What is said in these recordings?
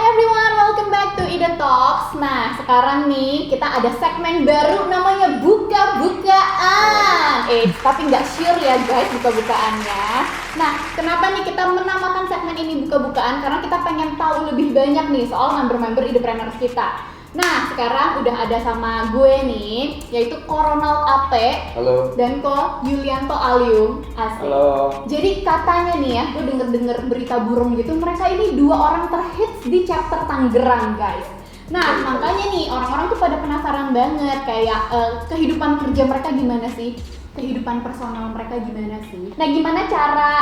everyone, welcome back to Ida Talks. Nah, sekarang nih kita ada segmen baru namanya buka-bukaan. Tapi nggak sure ya guys buka-bukaannya. Nah, kenapa nih kita menamakan segmen ini buka-bukaan? Karena kita pengen tahu lebih banyak nih soal member-member Idapreneurs kita. Nah, sekarang udah ada sama gue nih, yaitu Ko Ronald Ape. Halo. Dan Ko Yulianto Alium. Asik. Halo. Jadi katanya nih ya, gue denger berita burung gitu, mereka ini 2 orang terhits di chapter Tangerang guys. Nah, makanya nih orang-orang tuh pada penasaran banget kayak kehidupan kerja mereka gimana sih? Kehidupan personal mereka gimana sih? Nah, gimana cara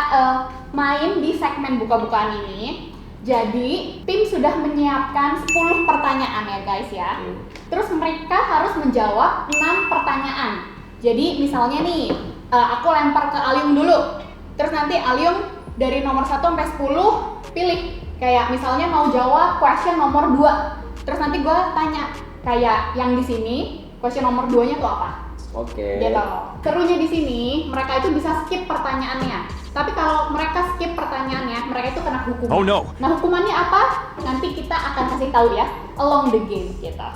main di segmen buka-bukaan ini? Jadi, tim sudah menyiapkan 10 pertanyaan ya guys ya. Terus mereka harus menjawab 6 pertanyaan. Jadi, misalnya nih, aku lempar ke Alium dulu. Terus nanti Alium dari nomor 1 sampai 10 pilih. Kayak misalnya mau jawab question nomor 2. Terus nanti gue tanya, kayak yang di sini, question nomor 2-nya tuh apa? Oke. Gitu. Serunya di sini, mereka itu bisa skip pertanyaannya. Tapi kalau mereka skip pertanyaannya, mereka itu kena hukuman. Oh no. Nah, hukumannya apa? Nanti kita akan kasih tahu ya along the game kita.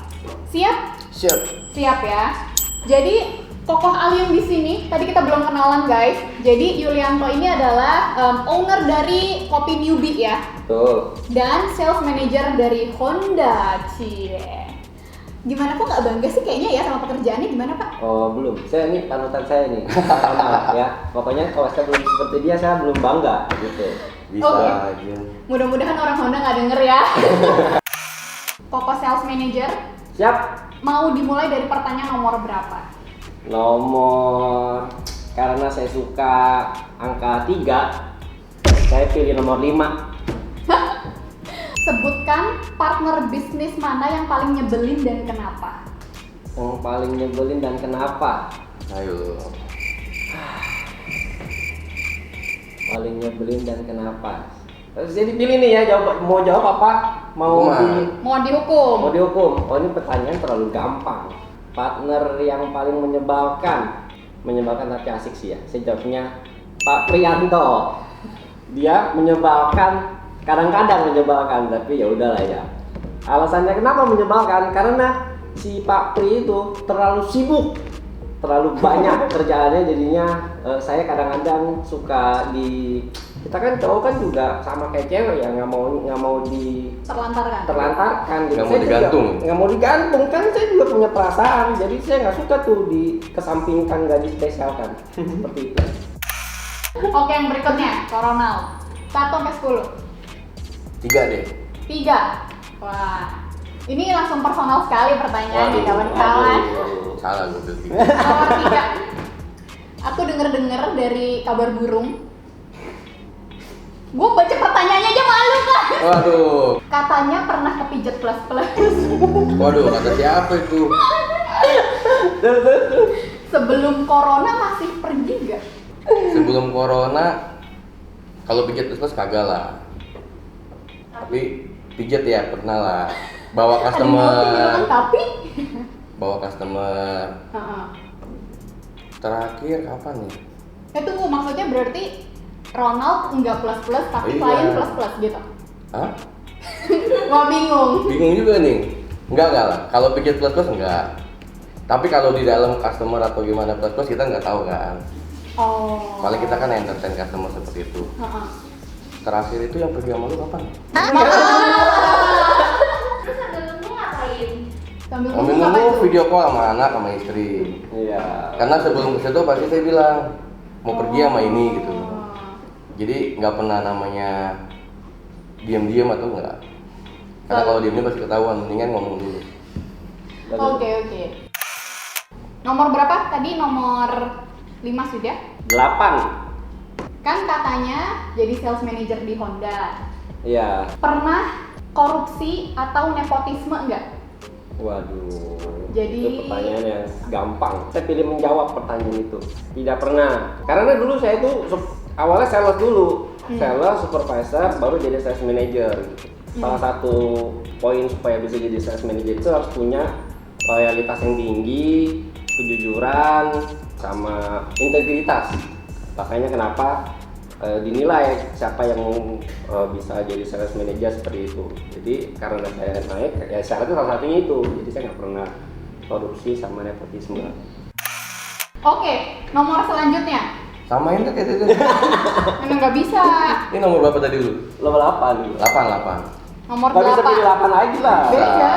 Siap? Siap. Siap ya. Jadi tokoh Alium di sini, tadi kita belum kenalan guys. Jadi Yulianto ini adalah owner dari Kopi Newbie ya. Betul. Dan sales manager dari Honda. Cie. Gimana kok nggak bangga sih kayaknya ya sama pekerjaannya, gimana Pak? Oh belum, saya ini panutan saya nih. Sama ya. Pokoknya kalau saya belum seperti dia, saya belum bangga gitu. Bisa aja. Mudah-mudahan orang Honda nggak denger ya. Koko sales manager, Siap. mau dimulai dari pertanyaan nomor berapa? Nomor, karena saya suka angka 3, saya pilih nomor 5. Sebutkan partner bisnis mana yang paling nyebelin dan kenapa? Yang paling nyebelin dan kenapa? Ayo. Paling nyebelin dan kenapa? Jadi pilih nih ya, mau jawab apa? Mau dihukum? Mau dihukum? Oh, ini pertanyaan terlalu gampang. Partner yang paling menyebalkan tapi asik sih ya. Saya jawabnya Pak Prianto. Dia menyebalkan, kadang-kadang menyebalkan, tapi ya udahlah ya. Alasannya kenapa menyebalkan? Karena si Pak Pri itu terlalu sibuk, terlalu banyak kerjaannya, jadinya saya kadang-kadang suka kita kan cowok kan juga sama kayak cewek ya, nggak mau terlantarkan gitu. Nggak mau digantung. Nggak mau digantung, kan saya juga punya perasaan, jadi saya nggak suka tuh dikesampingkan, nggak dispesialkan. Seperti itu. Oke, yang berikutnya, Ko Ronald. 1 sampai 10. 3 deh. 3. Wah, ini langsung personal sekali pertanyaannya kawan-kawan. Salah gue pilih 3. Nomor 3. Aku denger dari kabar burung. Gue baca pertanyaannya aja malu kan. Waduh. Katanya pernah kepijet plus. Waduh, kata siapa itu? Sebelum corona masih pergi gak? Sebelum corona, kalau pijat plus kagak lah. Tapi pijat ya pernah lah. Bawa customer. Tapi Bawa customer. Terakhir kapan nih? tunggu, maksudnya berarti Ronald enggak plus tapi Iya. klien plus gitu. Hah? Wah, bingung. Bingung juga nih. Enggak lah. Kalau pijat plus enggak. Tapi kalau di dalam customer atau gimana plus kita nggak tahu kan. Oh. Paling kita kan entertain customer seperti itu. Terakhir itu yang pergi sama lu kapan? Terus sambil nunggu ngapain? Sambil Sambil nunggu ngapain nunggu tuh? video call sama anak sama istri. Iya. Karena sebelum ke situ pasti saya bilang mau pergi sama ini gitu. Jadi nggak pernah namanya diam-diam atau enggak. Karena kalau diam-diam pasti ketahuan, mendingan ngomong dulu. Oke. Nomor berapa? Tadi nomor 5 sudah? 8. Kan katanya jadi sales manager di Honda. Iya. Pernah korupsi atau nepotisme enggak? Waduh. Jadi- itu pertanyaan yang gampang. Saya pilih menjawab pertanyaan itu. Tidak pernah. Karena dulu saya itu awalnya sales dulu. Sales, supervisor, baru jadi sales manager. Salah satu poin supaya bisa jadi sales manager itu harus punya loyalitas yang tinggi, kejujuran, sama integritas. Makanya kenapa dinilai siapa yang bisa jadi sales manager seperti itu. Jadi karena saya naik, ya syaratnya salah satunya itu. Jadi saya nggak pernah korupsi sama nepotisme. Oke, nomor selanjutnya. Samain tuh kayak itu. Memang nggak bisa. Ini nomor berapa tadi dulu? Level 8. 8. Nomor Nggak bisa 8. pilih 8 lagi lah. Beda.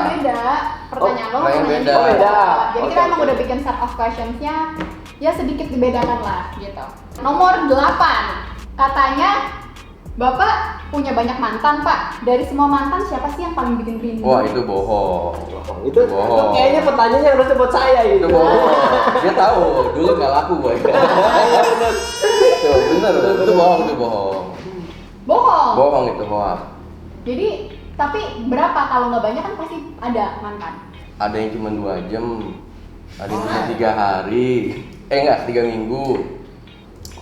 Pertanyaan lo pertanyaan nanya beda. juga. Oh, beda. Jadi Oke, kita emang oke. udah bikin set of questions-nya ya sedikit dibedakan lah gitu. Nomor 8. Katanya Bapak punya banyak mantan, Pak. Dari semua mantan siapa sih yang paling bikin rindu? Wah, itu bohong. Itu Bohong. kayaknya pertanyaannya harusnya buat saya Itu itu. bohong. Dia tahu, dulu nggak laku boy. Tuh, bener, itu bohong, itu bohong. Bohong. Bohong itu hoax. Jadi tapi berapa kalau nggak banyak kan pasti ada mantan. Ada yang cuma 2 jam, ada yang cuma 3 hari. Enggak, 3 minggu.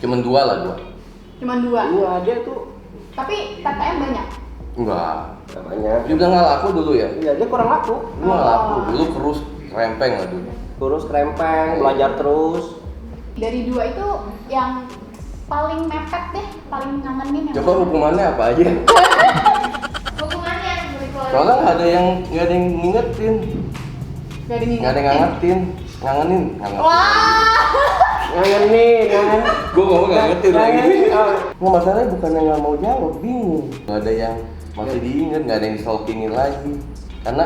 Cuman 2 lah, 2. Cuma 2. Iya, dia tuh Tapi TTM banyak. Enggak. namanya. Dia bilang nggak laku dulu ya? Iya, dia kurang laku. Dulu nggak laku, dulu kurus rempeng lah dulu. Kurus krempeng, belajar terus. Dari 2 itu yang paling mepet deh, paling ngangenin yang Coba hukumannya apa aja? hukumannya yang dikeluarin. Soalnya nggak ada yang ngingetin, Gak ada nggak ada yang ngangetin, ngangenin. Wah. Ngangen. Gue ngomong nggak ngerti lagi. Oh. Nggak, masalahnya bukan yang nggak mau jawab, bingung. Nggak ada yang masih diinget, nggak ada yang distalkingin lagi. Karena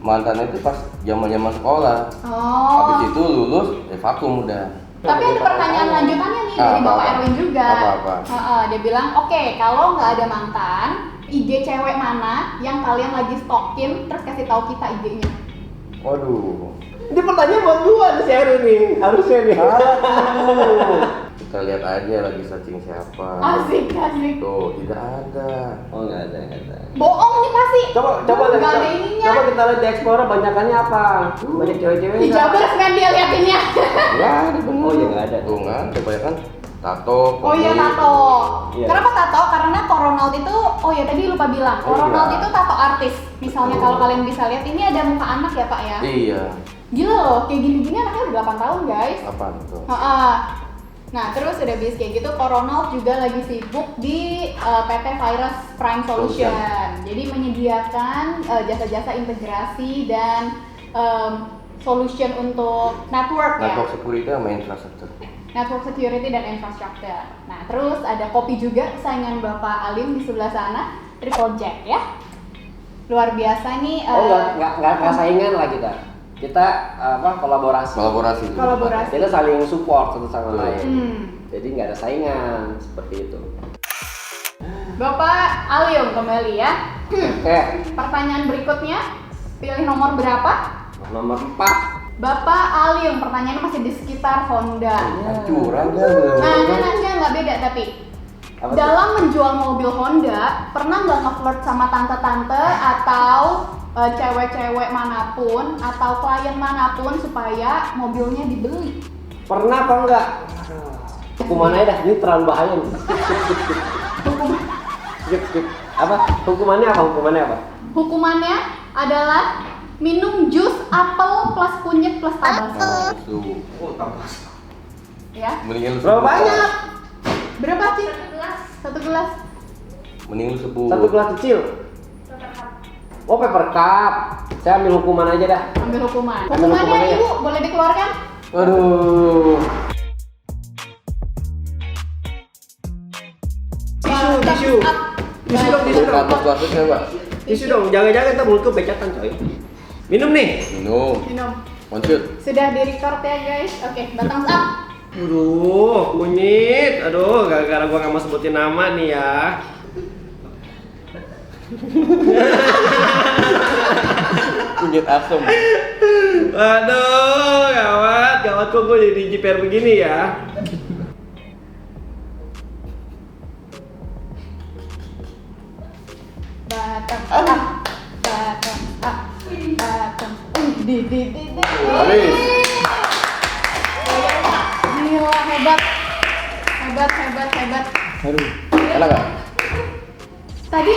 mantannya itu pas zaman sekolah. Oh. Habis itu lulus, ya vakum udah. Tapi ada pertanyaan lanjutannya nih dari Apa, Bapak apa? Erwin juga. Apa? Dia bilang, oke, kalau nggak ada mantan, IG cewek mana yang kalian lagi stalkin, terus kasih tahu kita IG-nya. Waduh. Ini pertanyaan buat gua nih si Heru nih, harusnya nih. Kita lihat aja lagi searching siapa. Asik. Tuh, tidak ada. Oh, enggak ada. Bohong nih pasti. Coba Nggak ada ininya. Coba kita lihat di Explorer banyakannya apa? Banyak cewek-cewek. Di Jabar kan dia liatinnya. Nggak ada bener. Oh, iya, nggak ada. Tuh nggak ada, banyak kan tato. Oh iya, komik. tato. Iya. Kenapa tato? Karena Ronald itu, oh ya tadi lupa bilang, Oh, iya. Ronald itu tato artis. Misalnya Betul. kalau kalian bisa lihat, ini ada muka anak ya Pak ya. Iya. Gila loh, kayak gini-gini anaknya udah 8 tahun guys. Apa tuh? Nah terus udah bis kayak gitu, Ronald juga lagi sibuk di PT Virus Prime Solution. Jadi menyediakan jasa-jasa integrasi dan solution untuk network ya. Network security sama infrastruktur. Network security dan infrastructure. Nah, terus ada kopi juga saingan Bapak Alim di sebelah sana, Triple Jack ya. Luar biasa nih. Oh, enggak saingan lah kita. Kita kolaborasi. Kolaborasi. Kita saling support satu sama Betul. lain. Jadi nggak ada saingan seperti itu. Bapak Alim kembali ya. Oke, Pertanyaan berikutnya, pilih nomor berapa? nomor 4. Bapak Alim, pertanyaannya masih di sekitar Honda. Curang kan? Nggak beda tapi. Apa tuh? Dalam menjual mobil Honda, pernah nggak nge-flirt sama tante-tante atau cewek-cewek manapun atau klien manapun supaya mobilnya dibeli? Pernah apa enggak? Hukuman aja dah, ini terlalu bahaya nih. Skip. Apa? Hukumannya apa? Hukumannya adalah minum jus apel plus kunyit plus tabasco. Oh, tabas. Ya. Mendingan lu Berapa sebut. banyak? Berapa sih? Satu gelas. Mending lu sebut. Satu gelas kecil. Oh, paper cup. Saya ambil hukuman aja dah. Ambil hukuman. Ambil Hukumannya hukumannya. Ibu boleh dikeluarkan? Aduh. Tisu. Tisu dong. Kantong plastiknya, Pak. Tisu dong. Jangan-jangan ntar mulutku becatan coy. Minum nih. Minum. Minum. Lanjut. Sudah di record ya guys. Oke, batang up. Aduh, kunyit. Aduh, gara-gara gua nggak mau sebutin nama nih ya. Kunyit asem. Aduh, gawat kok gue jadi jiper begini ya. Batang up. Batang up. Batang. Di. Habis. Gila, hebat. Aduh. Enak gak? Tadi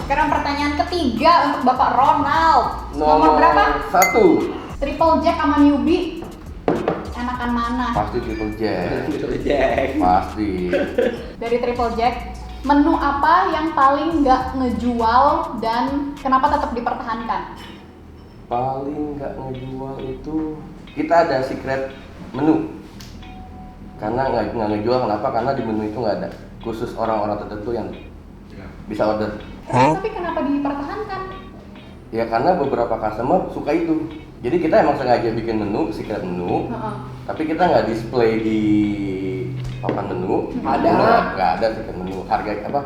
sekarang pertanyaan ketiga untuk Bapak Ronald. Nomor berapa? 1. Triple Jack sama newbie. Enak-enak makan mana? Pasti Triple Jack. Triple Jack. Pasti. Dari Triple Jack, menu apa yang paling nggak ngejual dan kenapa tetap dipertahankan? Paling nggak ngejual itu kita ada secret menu. Karena nggak ngejual, kenapa? Karena di menu itu nggak ada. Khusus orang-orang tertentu yang bisa order. Tapi kenapa dipertahankan? Ya karena beberapa customer suka itu. Jadi kita emang sengaja bikin menu, secret menu. Tapi kita nggak display di papan menu. Ada. Nggak ada secret menu. Harga apa?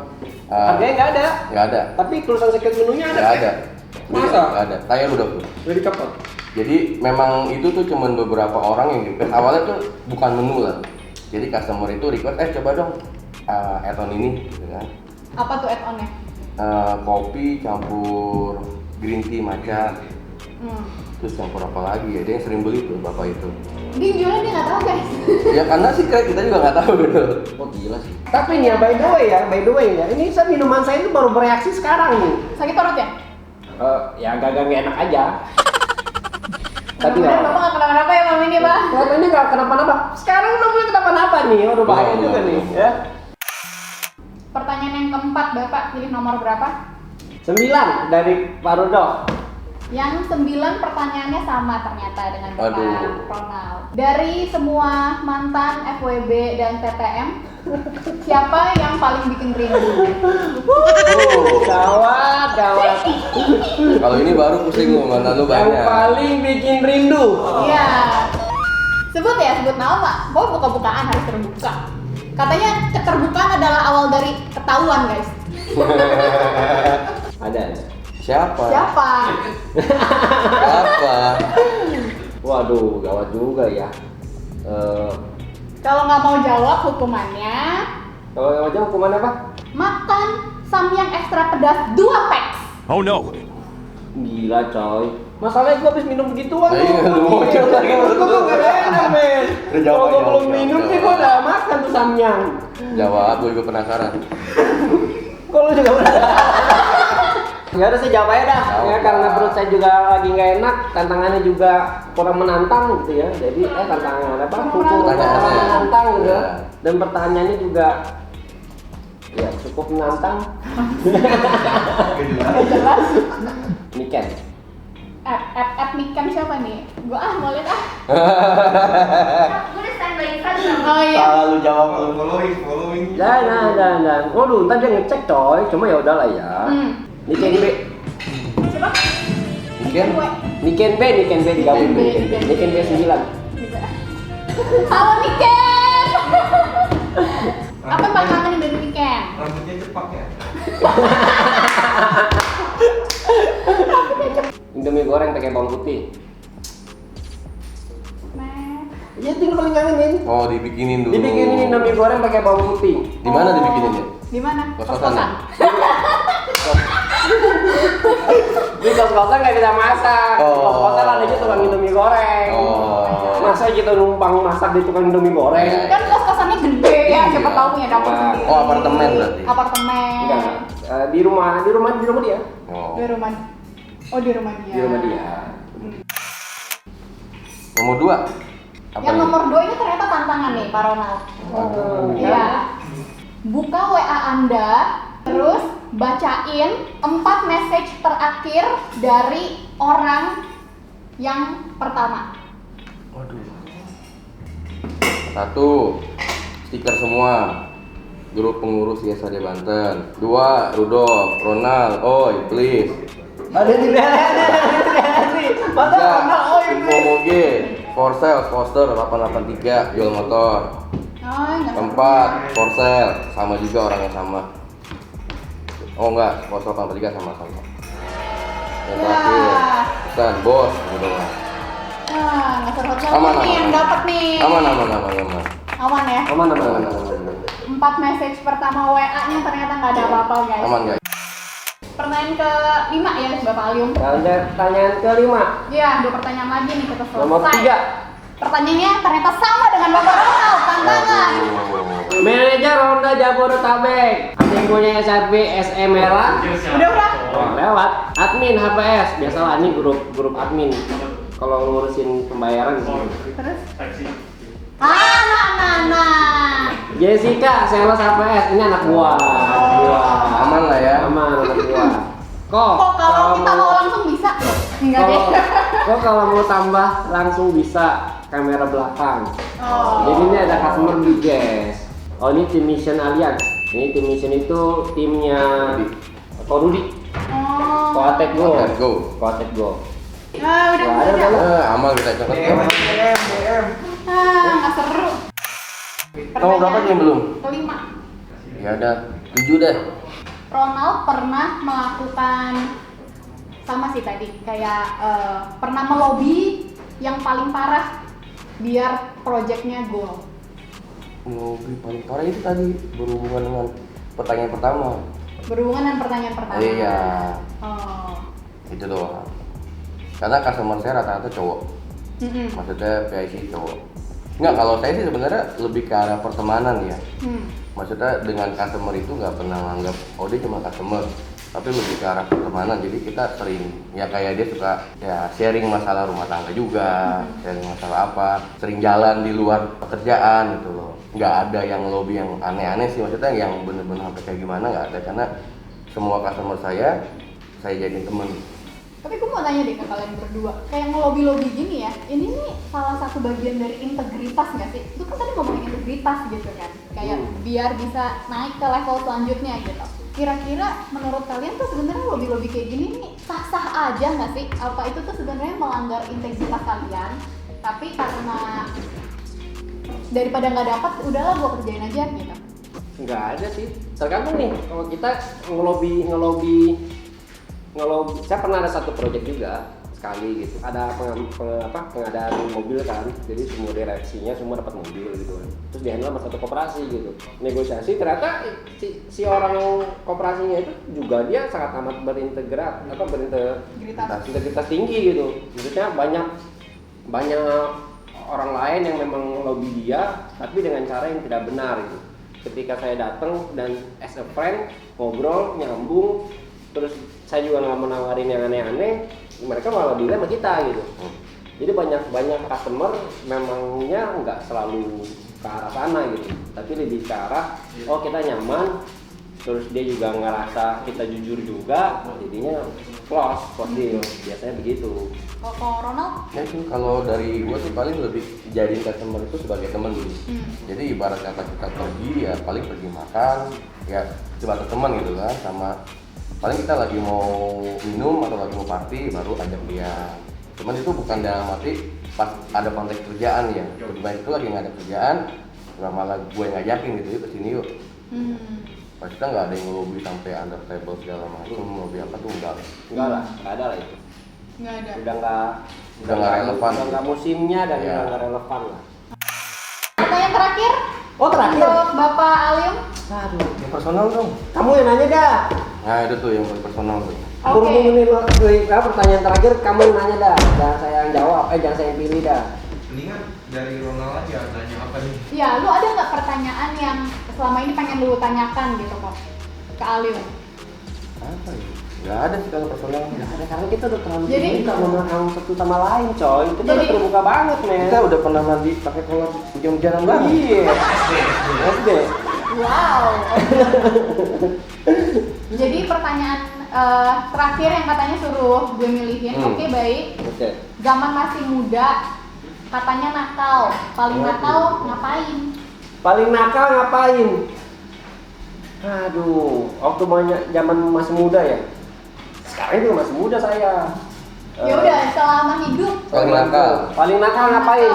Harganya nggak ada. Nggak ada. Tapi tulisan secret menunya ada. Nggak ada. Masa? Nggak ada. Tanya lu dong. Udah dikepot. Jadi memang itu tuh cuman beberapa orang yang request. Awalnya tuh bukan menu lah. Jadi customer itu request, coba dong add-on ini, gitu kan. Apa tuh add-onnya? Kopi campur green tea matcha. Terus campur apa lagi ya? Dia yang sering beli tuh bapak itu. Dia jualan dia nggak tahu guys. Ya karena secret kita juga nggak tahu gitu. Oh gila sih. Tapi nih ya by the way ya, ini minuman saya itu baru bereaksi sekarang nih. Sakit perut ya? Ya agak-agak nggak enak aja. Tapi Mudah-mudahan Bapak nggak kenapa-napa ya malam ini Pak. Kenapa ini nggak kenapa-napa? Sekarang udah mulai kenapa-napa nih, waduh bahaya juga nih ya. Pertanyaan yang keempat Bapak pilih nomor berapa? 9 dari Pak Rudo. Yang 9 pertanyaannya sama ternyata dengan Bapak Aduh. Ronald. Dari semua mantan FWB dan TTM, siapa yang paling bikin rindu? Gawat. Kalau ini baru pusing lu, mana lu Yang banyak. paling bikin rindu. Iya. Sebut nama. Pokoknya buka-bukaan harus terbuka. Katanya keterbukaan adalah awal dari ketahuan guys. Ada. Siapa? Siapa? Siapa? Waduh, gawat juga ya. Kalau nggak mau jawab hukumannya Kalau yang aja hukuman apa? makan samyang ekstra pedas 2 packs. Oh no! Gila coy. Masalahnya gua habis minum begituan Nah, iya, lu mau Iya, coba. menurut gua gak enak men. Udah jawab, Kalau gua jawab, belum jawab, minum jawab. nih gua udah makan tuh samyang. Jawab, gue juga penasaran. Kalau juga udah. Ya udah saya jawab aja dah. Jawab. Ya karena perut saya juga lagi nggak enak, tantangannya juga kurang menantang gitu ya. Jadi tantangan apa? Pertanyaannya. Menantang gitu. Ya. Dan pertanyaannya juga ya cukup menantang. Jelas. Niken. App Niken siapa nih? Gua mau lihat Gua udah standby Instagram. Oh iya. Salah lu jawab lu. Following. Dan. Waduh, ntar dia ngecek coy. Cuma ya udahlah ya. Niken B. Siapa? Niken? Niken B digabung. Niken B 9. Halo Niken. Apa belakangan dari Niken? Rambutnya cepak ya. Indomie goreng pakai bawang putih. Nah, Ya tinggal nganginin. Oh, dibikinin dulu. Dibikinin Indomie goreng pakai bawang putih. Di mana dibikininnya? di mana? Kos-kosan ya? Di kos-kosan nggak bisa masak. Oh. Kos-kosan adanya tukang Indomie goreng. Oh. Masa kita numpang masak di tukang Indomie goreng? Iya. Kan kos-kosannya gede ya, siapa tahu punya dapur Iya. sendiri. Oh, apartemen berarti. Apartemen. Enggak. Di rumah dia. Oh. Di rumah. Oh, di rumah dia. Di rumah dia. Nomor 2. Apa Yang nih? nomor 2 ini ternyata tantangan nih, Pak Ronald. Oh, Iya. Buka WA Anda, terus bacain 4 message terakhir dari orang yang pertama. Waduh. 1. Stiker semua. Grup pengurus YSAD Banten. 2. Rudolf, Ronald, oi please. Ada di Masa 3. kenal oh Info Moge, for sale, poster 883, jual motor. Oh, enggak. 4. For sale, sama juga orang yang sama. Oh enggak, poster 883 sama-sama. Yang terakhir, Wah. pesan bos, gitu lah. Nah, nggak seru-seru Aman, nih aman, yang aman. dapat nih. Aman. Aman ya. Aman. 4 message pertama WA-nya ternyata nggak ada apa-apa guys. Aman guys. Pertanyaan ke-5 ya Bapak Alium. Pertanyaan kelima. Ya, 2 pertanyaan lagi nih kita selesai. Nomor 3. Pertanyaannya ternyata sama dengan Bapak Ronald. Tantangan. Waduh. Manajer Honda Jabodetabek. Admin punya SRB SE merah. Udah. Oh, lewat. Admin HPS. Biasalah ini grup admin. Kalau ngurusin pembayaran gitu. Terus Nah. Jessica, sales APS, ini anak buah. Aman lah ya. Aman anak buah. Kok Kalau kita mau langsung bisa? Enggak deh. Kok kalau mau tambah langsung bisa kamera belakang. Oh. Jadi ini ada customer beli gas. Oh ini tim Mission Alliance. Ini tim Mission itu timnya Ko Rudi. Oh. Koatek Go. Koatek Go. Koatek Go. Ah, udah. Wah, ada. Aman kita coba. Nggak seru. Kamu berapa nih belum? Kelima. Ya udah 7 deh. Ronald pernah melakukan sama sih tadi kayak pernah melobi yang paling parah biar projectnya goal. Mobil paling parah itu tadi berhubungan dengan pertanyaan pertama. Berhubungan dengan pertanyaan pertama. Iya, Oh. itu doang. Karena customer saya rata-rata cowok. Mm-mm. Maksudnya PIC cowok. Enggak, kalau saya sih sebenarnya lebih ke arah pertemanan ya. Maksudnya dengan customer itu nggak pernah nganggap oh dia cuma customer, tapi lebih ke arah pertemanan. Jadi kita sering ya kayak dia suka ya sharing masalah rumah tangga juga, sharing masalah apa, sering jalan di luar pekerjaan gitu loh. Nggak ada yang lobby yang aneh-aneh sih, maksudnya yang bener-bener sampai kayak gimana nggak ada, karena semua customer saya jadiin temen. Tapi gue mau nanya deh ke kalian berdua, kayak ngelobi-lobi gini ya, ini nih salah satu bagian dari integritas nggak sih? Itu kan tadi ngomongin integritas gitu kan, kayak biar bisa naik ke level selanjutnya gitu. Kira-kira menurut kalian tuh sebenarnya lobby-lobby kayak gini nih sah-sah aja nggak sih? Apa itu tuh sebenarnya melanggar integritas kalian? Tapi karena daripada nggak dapat, udahlah gue kerjain aja gitu. Nggak ada sih. Tergantung nih. Kalau kita ngelobi. Saya pernah ada satu project juga sekali gitu. Ada pengadaan mobil kan. Jadi semua direksinya semua dapat mobil gitu kan. Terus dihandle sama satu koperasi gitu. Negosiasi ternyata si orang koperasinya itu juga dia sangat amat berintegritas tinggi gitu. Maksudnya banyak orang lain yang memang lobby dia tapi dengan cara yang tidak benar gitu. Ketika saya datang dan as a friend ngobrol nyambung, terus saya juga nggak menawarin yang aneh-aneh, mereka malah bilang sama kita gitu. Jadi banyak customer memangnya nggak selalu ke arah sana gitu, tapi lebih ke arah oh kita nyaman, terus dia juga ngerasa kita jujur juga, jadinya close deal, biasanya begitu. Kalau Ronald? Ya itu kalau dari gua sih paling lebih jadiin customer itu sebagai teman dulu. Jadi ibarat kata kita pergi ya paling pergi makan ya sebatas teman gitu kan, sama paling kita lagi mau minum atau lagi mau party baru ajak dia. Cuman itu bukan dalam arti pas ada konteks kerjaan ya. Kebetulan itu lagi nggak ada kerjaan, nggak malah gue ngajakin gitu yuk kesini yuk. Pas kita nggak ada yang ngelobi sampai under table segala macam, ngelobi apa tuh enggak Enggak ada lah itu. Nggak ada. Udah nggak relevan. Udah nggak musimnya dan Iya. udah nggak relevan lah. Pertanyaan terakhir Oh terakhir. untuk Bapak Alium. Aduh. yang personal dong. Kamu yang nanya dah. Nah itu tuh yang personal tuh. Oke. Pertanyaan terakhir kamu yang nanya dah. Jangan saya yang jawab. Jangan saya yang pilih dah. Mendingan dari Ronald aja nanya apa nih? Ya, lu ada nggak pertanyaan yang selama ini pengen lu tanyakan gitu kok ke Alium? Apa ya? Nggak ada sih kalau personal. Nggak ada karena kita udah terlalu Jadi- terbuka sama satu sama lain, coy. Kita udah Jadi- terbuka banget, men. Kita udah pernah mandi pakai kolor hujan-hujanan banget. Iya. SD. Wow. Jadi pertanyaan terakhir yang katanya suruh gue milihin. Oke, baik. Oke. Zaman masih muda, katanya nakal. Paling nakal ngapain? Paling nakal ngapain? Aduh, waktu zaman masih muda ya. Sekarang juga masih muda saya. Ya udah, selama hidup. Paling nakal Paling nakal ngapain?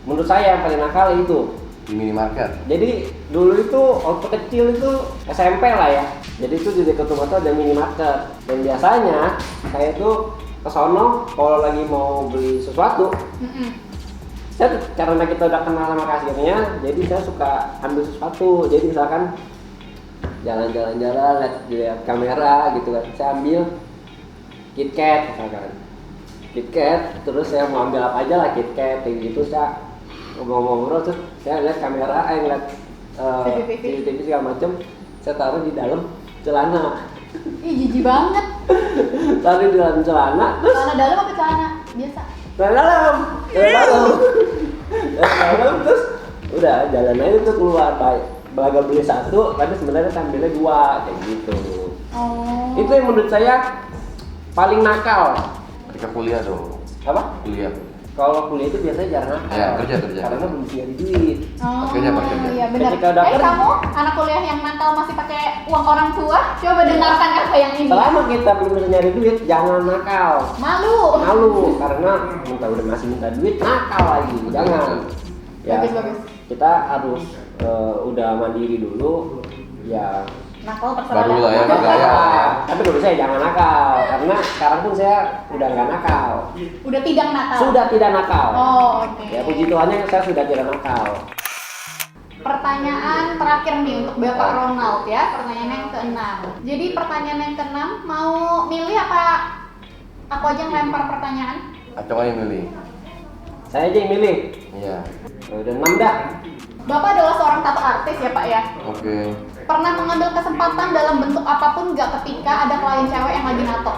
Menurut saya yang paling nakal itu. di minimarket. Jadi dulu itu waktu kecil itu SMP lah ya. Jadi itu di dekat rumah tuh ada minimarket. Dan biasanya saya itu ke sono kalau lagi mau beli sesuatu. Saya karena kita udah kenal sama kasirnya, jadi saya suka ambil sesuatu. Jadi misalkan jalan-jalan lihat kamera gitu kan, saya ambil KitKat misalkan, KitKat, terus saya mau ambil apa aja lah KitKat kayak gitu. Saya ngobrol-ngobrol terus saya lihat kamera, ngeliat CCTV segala macem, saya taruh di dalam celana. Ih, jijik banget. Taruh di dalam celana, terus Celana dalam apa celana biasa? celana dalam, terus Udah jalan aja tuh keluar, baik belaga beli satu tapi sebenarnya tampilnya dua kayak gitu. Oh. Itu yang menurut saya paling nakal. Ketika kuliah dong. Apa? Kuliah. Kalau kuliah itu biasanya jarang nakal. Ya, kerja. Karena belum punya duit. Oh, Kerja. iya benar. Ketika udah kerja. Kamu anak kuliah yang nakal masih pakai uang orang tua, coba dengarkan apa yang ini. Selama kita belum bisa nyari duit, jangan nakal. Malu. Malu karena kita udah masih minta duit, nakal lagi. Jangan. Ya, Bagus. kita harus udah mandiri dulu. Ya. Nakal terserah. Baru lah ya, dah. bergaya. Tapi menurut saya jangan nakal karena sekarang pun saya udah nggak nakal. Udah tidak nakal. Sudah tidak nakal. Oh, oke. Ya puji Tuhannya saya sudah tidak nakal. Pertanyaan terakhir nih untuk Bapak Ronald ya, pertanyaan yang ke-6. Jadi pertanyaan yang ke-6 mau milih apa aku aja yang lempar pertanyaan? Acong aja milih. Saya aja yang milih. Iya. Udah 6 dah. Bapak adalah seorang tato artis ya Pak ya? Oke. Pernah mengambil kesempatan dalam bentuk apapun nggak ketika ada klien cewek yang lagi nato?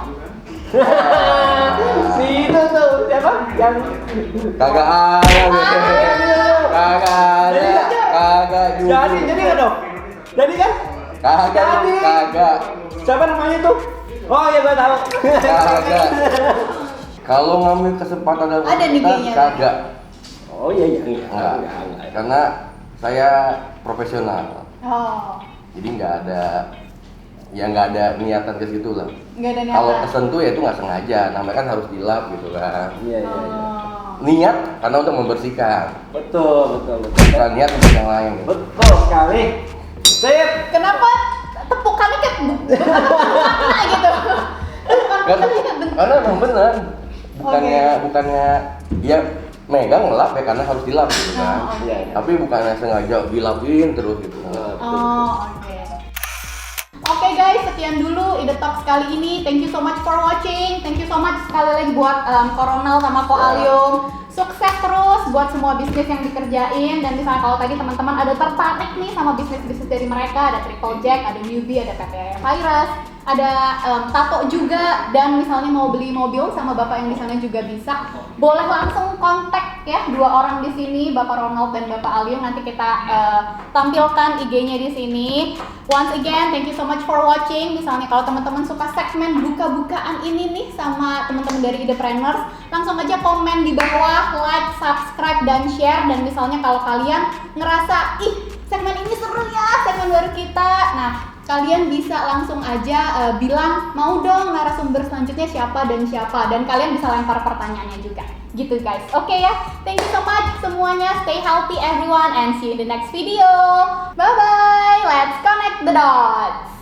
Si itu tuh siapa? Yang Kagak ada. Kagak juga. jadi nggak dong? Jadi kan? Kagak. Jadi. Kagak. Siapa namanya tuh? Oh ya gua tahu. Kagak. Kalau ngambil kesempatan dalam Ada nih kesempatan, kayaknya. kagak. Oh iya Enggak. enggak. Karena saya profesional. Oh, Jadi nggak ada niatan ke situ lah. nggak ada niatan. Kalau kesentuh ya itu nggak sengaja, namanya kan harus dilap gitu kan. Iya. Oh. Niat karena untuk membersihkan, Betul. bukan niat untuk yang lain. Gitu. Betul sekali. Sip. Kenapa tepukannya kayak makna gitu? Karena memang benar, bukannya ya megang ngelap ya karena harus dilap gitu kan. Oh, oke. Iya. Tapi bukannya sengaja dilapin terus gitu. Oh, oke. Oke guys, sekian dulu Ide Talks kali ini. Thank you so much for watching. Thank you so much sekali lagi buat Koronel sama Ko Alium. Sukses terus buat semua bisnis yang dikerjain. Dan misalnya kalau tadi teman-teman ada tertarik nih sama bisnis-bisnis dari mereka, ada Triple Jack, ada Newbie, ada PT Virus, ada tato juga, dan misalnya mau beli mobil sama bapak yang di sana juga bisa. Boleh langsung kontak ya dua orang di sini, Bapak Ronald dan Bapak Alium. Nanti kita tampilkan IG-nya di sini. Once again, thank you so much for watching. Misalnya kalau teman-teman suka segmen buka-bukaan ini nih sama teman-teman dari Idepreneurs, langsung aja komen di bawah, like, subscribe, dan share. Dan misalnya kalau kalian ngerasa, ih segmen ini seru ya, segmen baru kita, nah kalian bisa langsung aja bilang mau dong narasumber selanjutnya siapa, dan kalian bisa lempar pertanyaannya juga gitu guys. Oke ya, thank you so much semuanya, stay healthy everyone and see you in the next video. Bye bye, let's connect the dots.